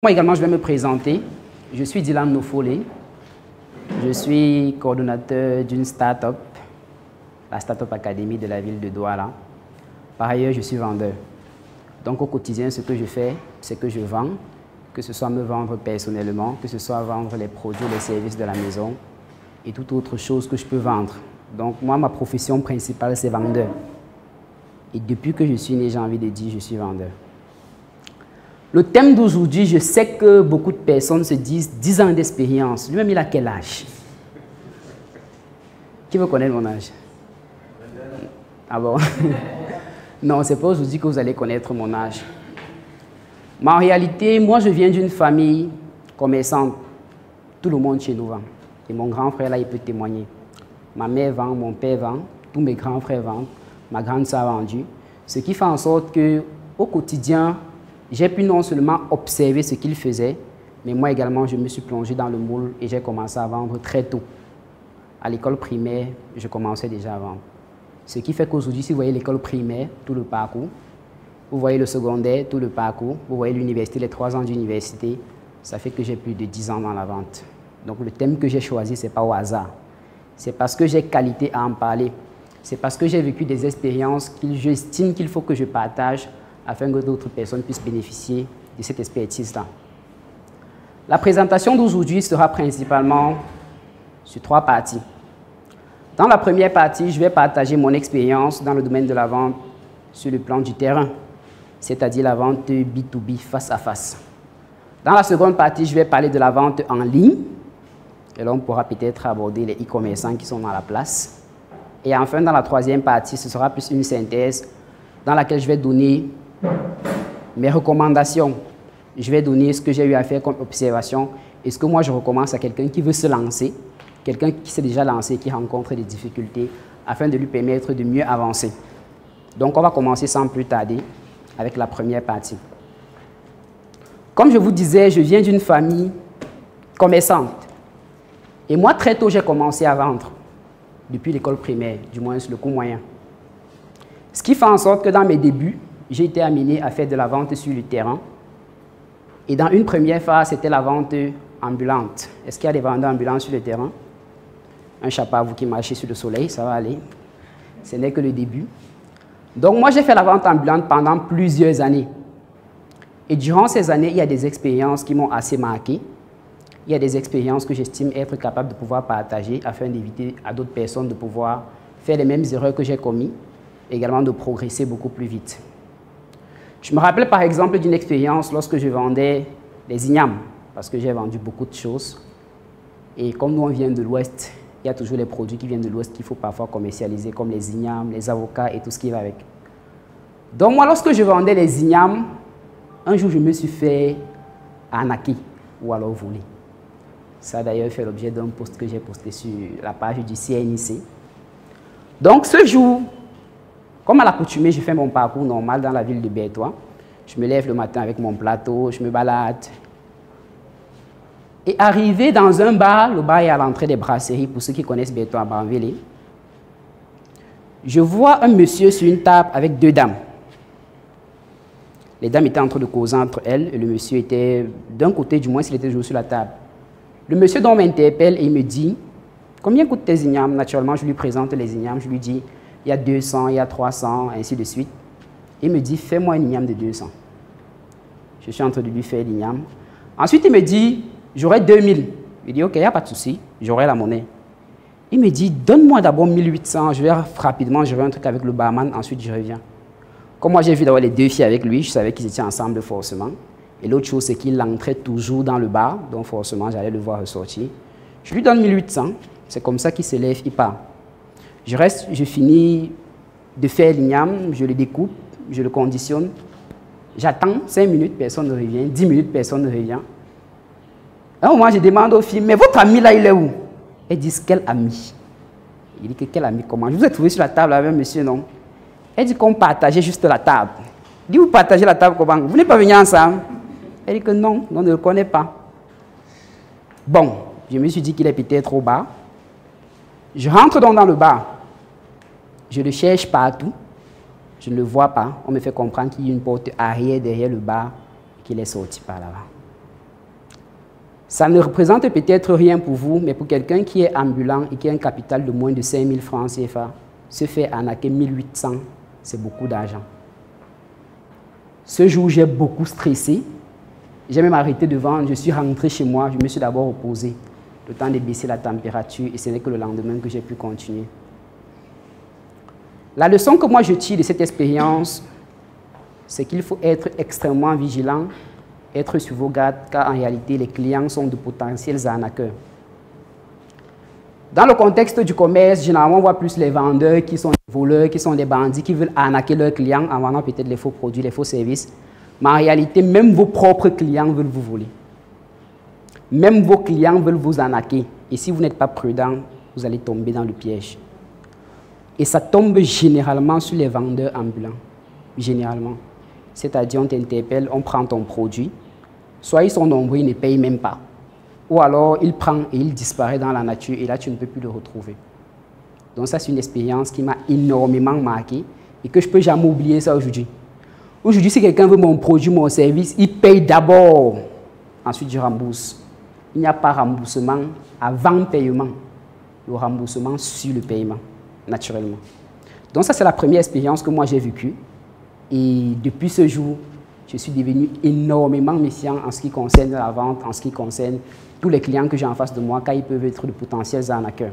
Moi également, je vais me présenter. Je suis Dylan Nofole. Je suis coordonnateur d'une start-up, la Start-up Academy de la ville de Douala. Par ailleurs, je suis vendeur. Donc au quotidien, ce que je fais, c'est que je vends, que ce soit me vendre personnellement, que ce soit vendre les produits, les services de la maison et toute autre chose que je peux vendre. Donc moi, ma profession principale, c'est vendeur. Et depuis que je suis né, j'ai envie de dire, je suis vendeur. Le thème d'aujourd'hui, je sais que beaucoup de personnes se disent 10 ans d'expérience. Lui-même, il a quel âge? Qui veut connaître mon âge? Ah bon? Non, ce n'est pas aujourd'hui que vous allez connaître mon âge. Mais en réalité, moi, je viens d'une famille commerçante. Tout le monde chez nous vend. Et mon grand frère, là, il peut témoigner. Ma mère vend, mon père vend, tous mes grands frères vendent, ma grande sœur a vendu. Ce qui fait en sorte qu'au quotidien, j'ai pu non seulement observer ce qu'ils faisaient, mais moi également, je me suis plongé dans le moule et j'ai commencé à vendre très tôt. À l'école primaire, je commençais déjà à vendre. Ce qui fait qu'aujourd'hui, si vous voyez l'école primaire, tout le parcours, vous voyez le secondaire, tout le parcours, vous voyez l'université, les 3 ans d'université, ça fait que j'ai plus de 10 ans dans la vente. Donc le thème que j'ai choisi, ce n'est pas au hasard. C'est parce que j'ai qualité à en parler. C'est parce que j'ai vécu des expériences que j'estime qu'il faut que je partage afin que d'autres personnes puissent bénéficier de cette expertise-là. La présentation d'aujourd'hui sera principalement sur 3 parties. Dans la première partie, je vais partager mon expérience dans le domaine de la vente sur le plan du terrain, c'est-à-dire la vente B2B, face à face. Dans la seconde partie, je vais parler de la vente en ligne, et là on pourra peut-être aborder les e-commerçants qui sont dans la place. Et enfin, dans la troisième partie, ce sera plus une synthèse dans laquelle je vais donner mes recommandations. Je vais donner ce que j'ai eu à faire comme observation et ce que moi je recommande à quelqu'un qui veut se lancer, quelqu'un qui s'est déjà lancé, qui rencontre des difficultés, afin de lui permettre de mieux avancer. Donc on va commencer sans plus tarder avec la première partie. Comme je vous disais, je viens d'une famille commerçante. Et moi, très tôt, j'ai commencé à vendre, depuis l'école primaire, du moins sur le coût moyen. Ce qui fait en sorte que dans mes débuts, j'ai été amené à faire de la vente sur le terrain. Et dans une première phase, c'était la vente ambulante. Est-ce qu'il y a des vendeurs ambulants sur le terrain? Un chapeau à vous qui marchez sur le soleil, ça va aller. Ce n'est que le début. Donc moi, j'ai fait la vente ambulante pendant plusieurs années. Et durant ces années, il y a des expériences qui m'ont assez marqué. Il y a des expériences que j'estime être capable de pouvoir partager afin d'éviter à d'autres personnes de pouvoir faire les mêmes erreurs que j'ai commises, également de progresser beaucoup plus vite. Je me rappelle par exemple d'une expérience lorsque je vendais les ignames, parce que j'ai vendu beaucoup de choses. Et comme nous on vient de l'Ouest, il y a toujours les produits qui viennent de l'Ouest qu'il faut parfois commercialiser, comme les ignames, les avocats et tout ce qui va avec. Donc moi, lorsque je vendais les ignames, un jour je me suis fait arnaquer ou alors voler. Ça a d'ailleurs fait l'objet d'un post que j'ai posté sur la page du CNIC. Donc ce jour, comme à l'accoutumée, je fais mon parcours normal dans la ville de Bertois. Je me lève le matin avec mon plateau, je me balade. Et arrivé dans un bar, le bar est à l'entrée des brasseries, pour ceux qui connaissent Bertois à Banvélé, je vois un monsieur sur une table avec 2 dames. Les dames étaient en train de causer entre elles et le monsieur était d'un côté, du moins, il était toujours sur la table. Le monsieur donc m'interpelle et il me dit « Combien coûtent tes ignames ?» Naturellement, je lui présente les ignames, je lui dis « Il y a 200, il y a 300, ainsi de suite. » Il me dit « Fais-moi une igname de 200. » Je suis en train de lui faire l'igname. Ensuite, il me dit « J'aurai 2000. » Je dis « Ok, il n'y a pas de souci, j'aurai la monnaie. » Il me dit « Donne-moi d'abord 1800, je vais rapidement gérer un truc avec le barman, ensuite je reviens. » Comme moi j'ai vu d'avoir les 2 filles avec lui, je savais qu'ils étaient ensemble forcément. Et l'autre chose, c'est qu'il entrait toujours dans le bar, donc forcément j'allais le voir ressortir. Je lui donne 1800, c'est comme ça qu'il se lève, il part. Je reste, je finis de faire l'igname, je le découpe, je le conditionne. J'attends 5 minutes, personne ne revient, 10 minutes, personne ne revient. À un moment, je demande aux filles, mais votre ami là, il est où? Elles disent, quel ami? Il dit que quel ami, comment? Je vous ai trouvé sur la table avec monsieur, non? Elle dit qu'on partageait juste la table. Il dit, vous partagez la table comment? Vous n'êtes pas venus ensemble? Elle dit que non, on ne le connaît pas. Bon, je me suis dit qu'il est peut-être au bar. Je rentre donc dans le bar. Je le cherche partout. Je ne le vois pas. On me fait comprendre qu'il y a une porte arrière derrière le bar, qu'il est sorti par là-bas. Ça ne représente peut-être rien pour vous, mais pour quelqu'un qui est ambulant et qui a un capital de moins de 5 000 francs CFA, se faire arnaquer 1 800, c'est beaucoup d'argent. Ce jour, j'ai beaucoup stressé. J'ai même arrêté de vendre. Je suis rentré chez moi. Je me suis d'abord reposé. Le temps de baisser la température. Et ce n'est que le lendemain que j'ai pu continuer. La leçon que moi je tire de cette expérience, c'est qu'il faut être extrêmement vigilant, être sur vos gardes, car en réalité, les clients sont de potentiels arnaqueurs. Dans le contexte du commerce, généralement, on voit plus les vendeurs qui sont des voleurs, qui sont des bandits, qui veulent arnaquer leurs clients en vendant peut-être les faux produits, les faux services. Mais en réalité, même vos propres clients veulent vous voler. Même vos clients veulent vous arnaquer. Et si vous n'êtes pas prudent, vous allez tomber dans le piège. Et ça tombe généralement sur les vendeurs ambulants. Généralement. C'est-à-dire, on t'interpelle, on prend ton produit. Soit ils sont nombreux, ils ne payent même pas. Ou alors, il prend et il disparaît dans la nature et là, tu ne peux plus le retrouver. Donc ça, c'est une expérience qui m'a énormément marqué et que je ne peux jamais oublier ça aujourd'hui. Aujourd'hui, si quelqu'un veut mon produit, mon service, il paye d'abord. Ensuite, je rembourse. Il n'y a pas remboursement avant paiement. Le remboursement sur le paiement, naturellement. Donc ça, c'est la première expérience que moi, j'ai vécue. Et depuis ce jour, je suis devenu énormément méfiant en ce qui concerne la vente, en ce qui concerne tous les clients que j'ai en face de moi, car ils peuvent être de potentiels arnaqueurs.